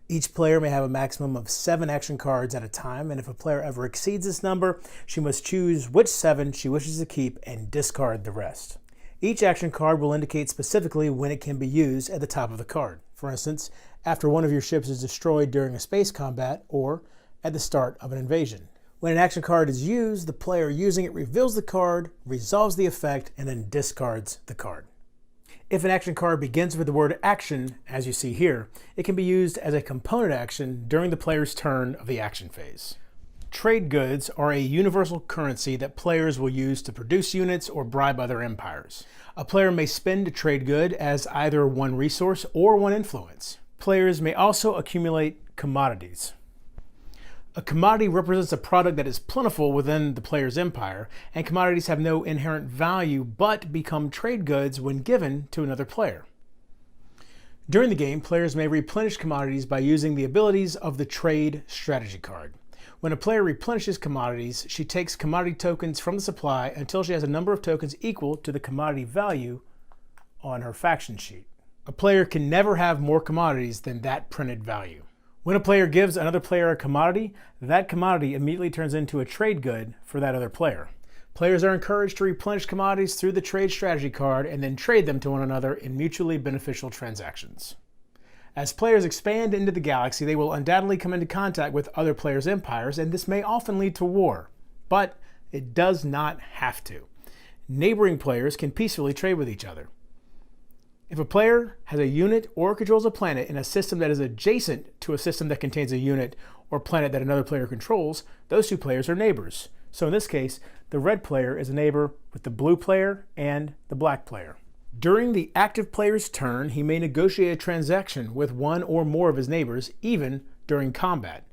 Each player may have a maximum of 7 action cards at a time, and if a player ever exceeds this number, she must choose which 7 she wishes to keep and discard the rest. Each action card will indicate specifically when it can be used at the top of the card. For instance, after one of your ships is destroyed during a space combat or at the start of an invasion. When an action card is used, the player using it reveals the card, resolves the effect, and then discards the card. If an action card begins with the word action, as you see here, it can be used as a component action during the player's turn of the action phase. Trade goods are a universal currency that players will use to produce units or bribe other empires. A player may spend a trade good as either one resource or one influence. Players may also accumulate commodities. A commodity represents a product that is plentiful within the player's empire, and commodities have no inherent value but become trade goods when given to another player. During the game, players may replenish commodities by using the abilities of the trade strategy card. When a player replenishes commodities, she takes commodity tokens from the supply until she has a number of tokens equal to the commodity value on her faction sheet. A player can never have more commodities than that printed value. When a player gives another player a commodity, that commodity immediately turns into a trade good for that other player. Players are encouraged to replenish commodities through the trade strategy card and then trade them to one another in mutually beneficial transactions. As players expand into the galaxy, they will undoubtedly come into contact with other players' empires, and this may often lead to war, but it does not have to. Neighboring players can peacefully trade with each other. If a player has a unit or controls a planet in a system that is adjacent to a system that contains a unit or planet that another player controls, those two players are neighbors. So in this case, the red player is a neighbor with the blue player and the black player. During the active player's turn, he may negotiate a transaction with one or more of his neighbors, even during combat.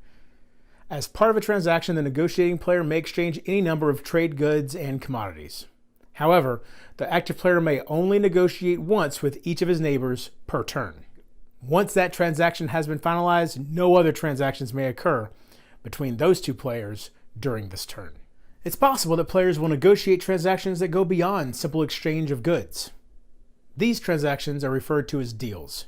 As part of a transaction, the negotiating player may exchange any number of trade goods and commodities. However, the active player may only negotiate once with each of his neighbors per turn. Once that transaction has been finalized, no other transactions may occur between those two players during this turn. It's possible that players will negotiate transactions that go beyond simple exchange of goods. These transactions are referred to as deals.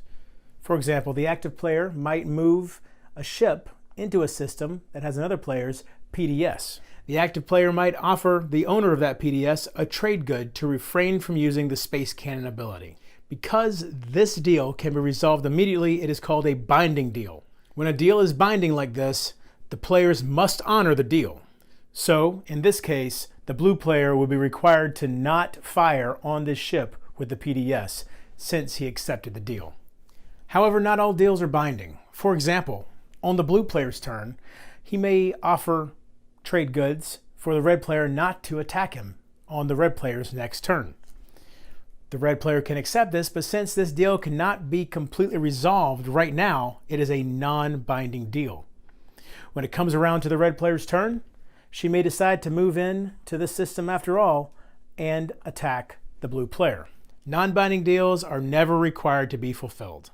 For example, the active player might move a ship into a system that has another player's PDS. The active player might offer the owner of that PDS a trade good to refrain from using the space cannon ability. Because this deal can be resolved immediately, it is called a binding deal. When a deal is binding like this, the players must honor the deal. So, in this case, the blue player will be required to not fire on this ship with the PDS since he accepted the deal. However, not all deals are binding. For example, on the blue player's turn, he may offer trade goods for the red player not to attack him on the red player's next turn. The red player can accept this, but since this deal cannot be completely resolved right now, it is a non-binding deal. When it comes around to the red player's turn, she may decide to move in to the system after all and attack the blue player. Non-binding deals are never required to be fulfilled.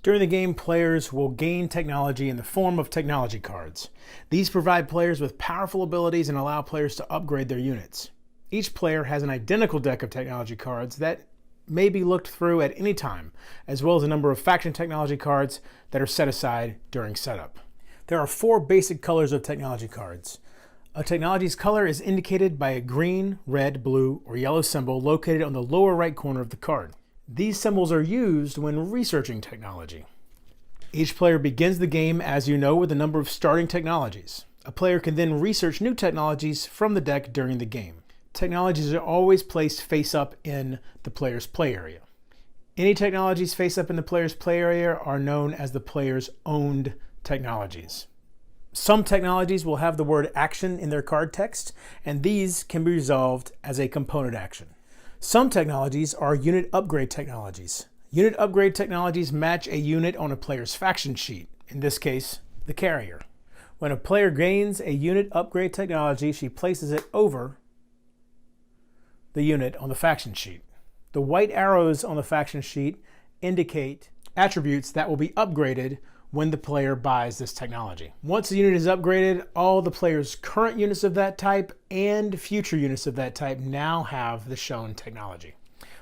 During the game, players will gain technology in the form of technology cards. These provide players with powerful abilities and allow players to upgrade their units. Each player has an identical deck of technology cards that may be looked through at any time, as well as a number of faction technology cards that are set aside during setup. There are 4 basic colors of technology cards. A technology's color is indicated by a green, red, blue, or yellow symbol located on the lower right corner of the card. These symbols are used when researching technology. Each player begins the game, as you know, with a number of starting technologies. A player can then research new technologies from the deck during the game. Technologies are always placed face up in the player's play area. Any technologies face up in the player's play area are known as the player's owned technologies. Some technologies will have the word action in their card text, and these can be resolved as a component action. Some technologies are unit upgrade technologies. Unit upgrade technologies match a unit on a player's faction sheet, in this case, the carrier. When a player gains a unit upgrade technology, she places it over the unit on the faction sheet. The white arrows on the faction sheet indicate attributes that will be upgraded when the player buys this technology. Once the unit is upgraded, all the player's current units of that type and future units of that type now have the shown technology.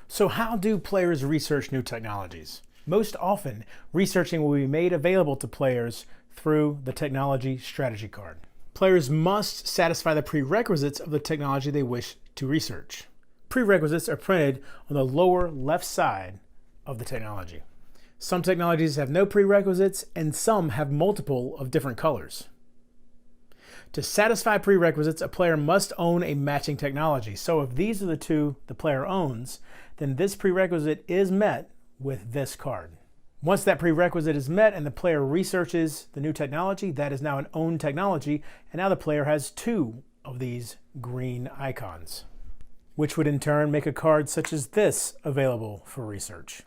So how do players research new technologies? Most often, researching will be made available to players through the technology strategy card. Players must satisfy the prerequisites of the technology they wish to research. Prerequisites are printed on the lower left side of the technology. Some technologies have no prerequisites and some have multiple of different colors. To satisfy prerequisites, a player must own a matching technology. So if these are the two the player owns, then this prerequisite is met with this card. Once that prerequisite is met and the player researches the new technology, that is now an owned technology, and now the player has two of these green icons, which would in turn make a card such as this available for research.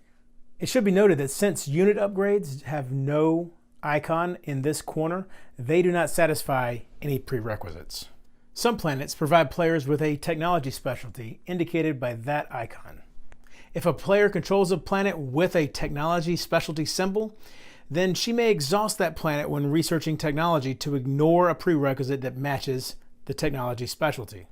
It should be noted that since unit upgrades have no icon in this corner, they do not satisfy any prerequisites. Some planets provide players with a technology specialty indicated by that icon. If a player controls a planet with a technology specialty symbol, then she may exhaust that planet when researching technology to ignore a prerequisite that matches the technology specialty.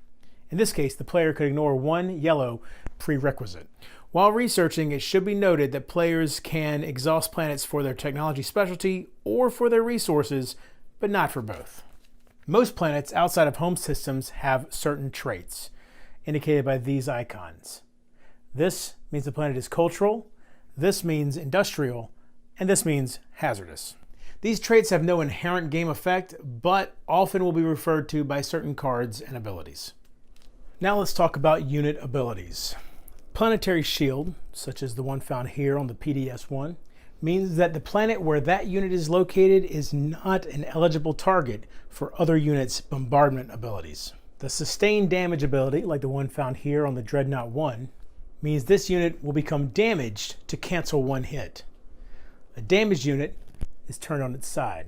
In this case, the player could ignore one yellow prerequisite. While researching, it should be noted that players can exhaust planets for their technology specialty or for their resources, but not for both. Most planets outside of home systems have certain traits, indicated by these icons. This means the planet is cultural, this means industrial, and this means hazardous. These traits have no inherent game effect, but often will be referred to by certain cards and abilities. Now let's talk about unit abilities. Planetary shield, such as the one found here on the PDS-1, means that the planet where that unit is located is not an eligible target for other units' bombardment abilities. The sustained damage ability, like the one found here on the Dreadnought-1, means this unit will become damaged to cancel one hit. A damaged unit is turned on its side.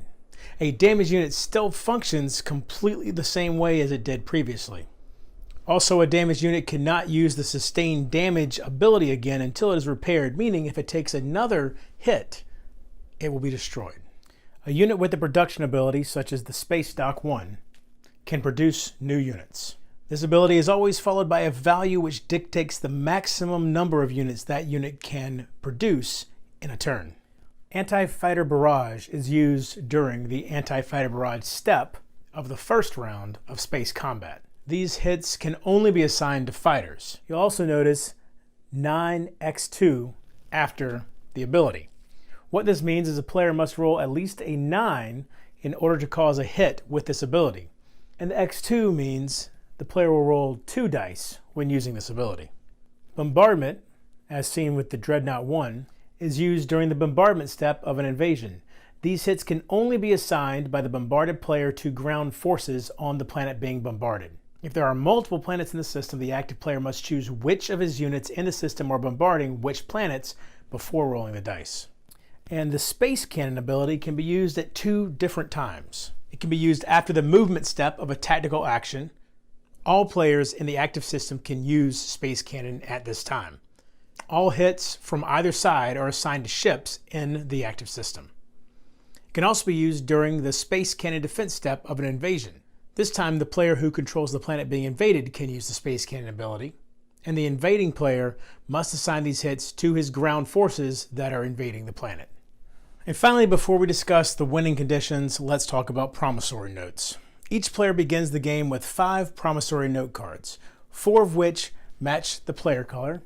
A damaged unit still functions completely the same way as it did previously. Also, a damaged unit cannot use the sustained damage ability again until it is repaired, meaning if it takes another hit, it will be destroyed. A unit with the production ability, such as the Space Dock 1, can produce new units. This ability is always followed by a value which dictates the maximum number of units that unit can produce in a turn. Anti-fighter barrage is used during the anti-fighter barrage step of the first round of space combat. These hits can only be assigned to fighters. You'll also notice 9x2 after the ability. What this means is a player must roll at least a 9 in order to cause a hit with this ability. And the x2 means the player will roll 2 dice when using this ability. Bombardment, as seen with the Dreadnought 1, is used during the bombardment step of an invasion. These hits can only be assigned by the bombarded player to ground forces on the planet being bombarded. If there are multiple planets in the system, the active player must choose which of his units in the system are bombarding which planets before rolling the dice. And the Space Cannon ability can be used at 2 different times. It can be used after the movement step of a tactical action. All players in the active system can use Space Cannon at this time. All hits from either side are assigned to ships in the active system. It can also be used during the Space Cannon defense step of an invasion. This time, the player who controls the planet being invaded can use the Space Cannon ability, and the invading player must assign these hits to his ground forces that are invading the planet. And finally, before we discuss the winning conditions, let's talk about Promissory Notes. Each player begins the game with 5 Promissory Note cards, 4 of which match the player color,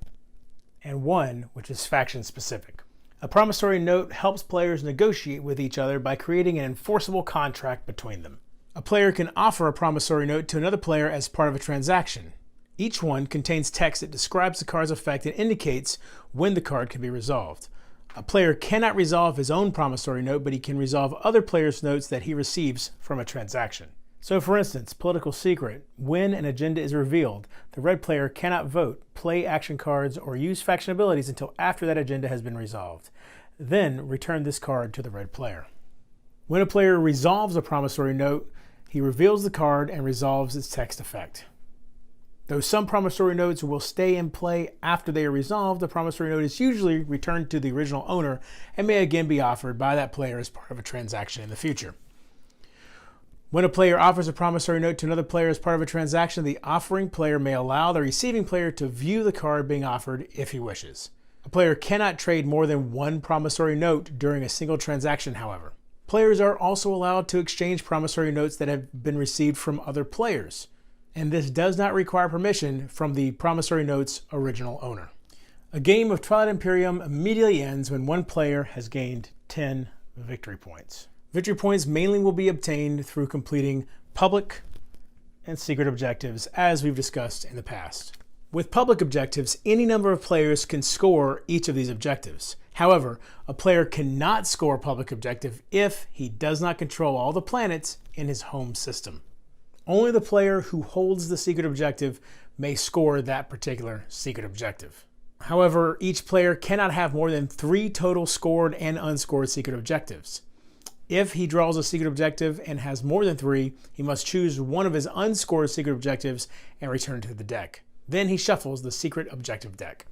and 1 which is faction specific. A promissory note helps players negotiate with each other by creating an enforceable contract between them. A player can offer a promissory note to another player as part of a transaction. Each one contains text that describes the card's effect and indicates when the card can be resolved. A player cannot resolve his own promissory note, but he can resolve other players' notes that he receives from a transaction. So for instance, political secret, when an agenda is revealed, the red player cannot vote, play action cards, or use faction abilities until after that agenda has been resolved. Then return this card to the red player. When a player resolves a promissory note, he reveals the card and resolves its text effect. Though some promissory notes will stay in play after they are resolved, the promissory note is usually returned to the original owner and may again be offered by that player as part of a transaction in the future. When a player offers a promissory note to another player as part of a transaction, the offering player may allow the receiving player to view the card being offered if he wishes. A player cannot trade more than one promissory note during a single transaction, however. Players are also allowed to exchange promissory notes that have been received from other players, and this does not require permission from the promissory note's original owner. A game of Twilight Imperium immediately ends when one player has gained 10 victory points. Victory points mainly will be obtained through completing public and secret objectives, as we've discussed in the past. With public objectives, any number of players can score each of these objectives. However, a player cannot score a public objective if he does not control all the planets in his home system. Only the player who holds the secret objective may score that particular secret objective. However, each player cannot have more than 3 total scored and unscored secret objectives. If he draws a secret objective and has more than 3, he must choose one of his unscored secret objectives and return to the deck. Then he shuffles the secret objective deck.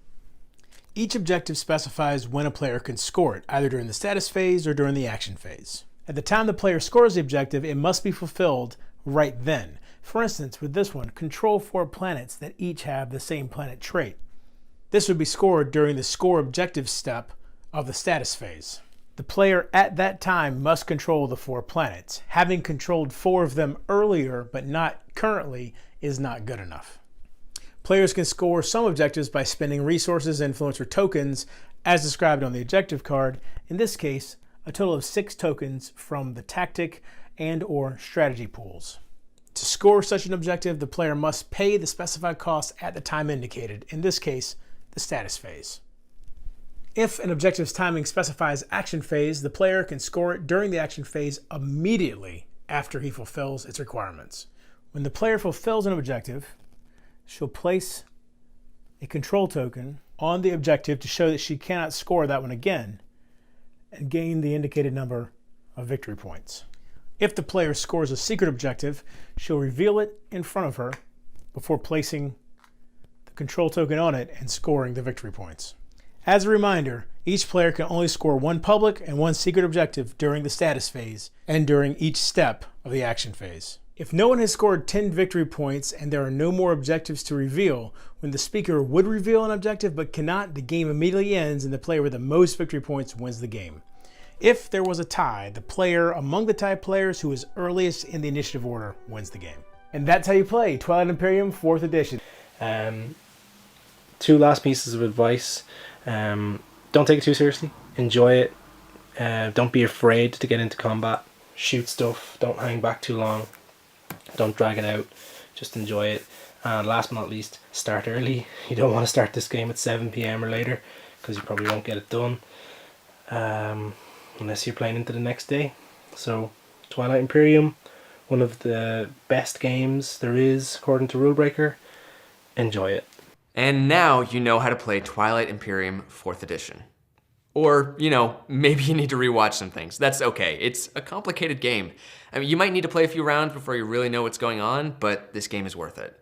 Each objective specifies when a player can score it, either during the status phase or during the action phase. At the time the player scores the objective, it must be fulfilled right then. For instance, with this one, control 4 planets that each have the same planet trait. This would be scored during the score objective step of the status phase. The player at that time must control the 4 planets. Having controlled 4 of them earlier but not currently is not good enough. Players can score some objectives by spending resources, influence, or tokens as described on the objective card. In this case, a total of 6 tokens from the tactic and or strategy pools. To score such an objective, the player must pay the specified cost at the time indicated, in this case, the status phase. If an objective's timing specifies action phase, the player can score it during the action phase immediately after he fulfills its requirements. When the player fulfills an objective, she'll place a control token on the objective to show that she cannot score that one again and gain the indicated number of victory points. If the player scores a secret objective, she'll reveal it in front of her before placing the control token on it and scoring the victory points. As a reminder, each player can only score 1 public and 1 secret objective during the status phase and during each step of the action phase. If no one has scored 10 victory points and there are no more objectives to reveal, when the speaker would reveal an objective but cannot, the game immediately ends and the player with the most victory points wins the game. If there was a tie, the player among the tied players who is earliest in the initiative order wins the game. And that's how you play Twilight Imperium 4th edition. 2 last pieces of advice. Don't take it too seriously. Enjoy it. Don't be afraid to get into combat. Shoot stuff. Don't hang back too long. Don't drag it out. Just enjoy it. And last but not least, start early. You don't want to start this game at 7 PM or later because you probably won't get it done unless you're playing into the next day. So Twilight Imperium, one of the best games there is according to Rulebreaker. Enjoy it. And now you know how to play Twilight Imperium 4th edition. Or, maybe you need to rewatch some things. That's okay. It's a complicated game. I mean, you might need to play a few rounds before you really know what's going on, but this game is worth it.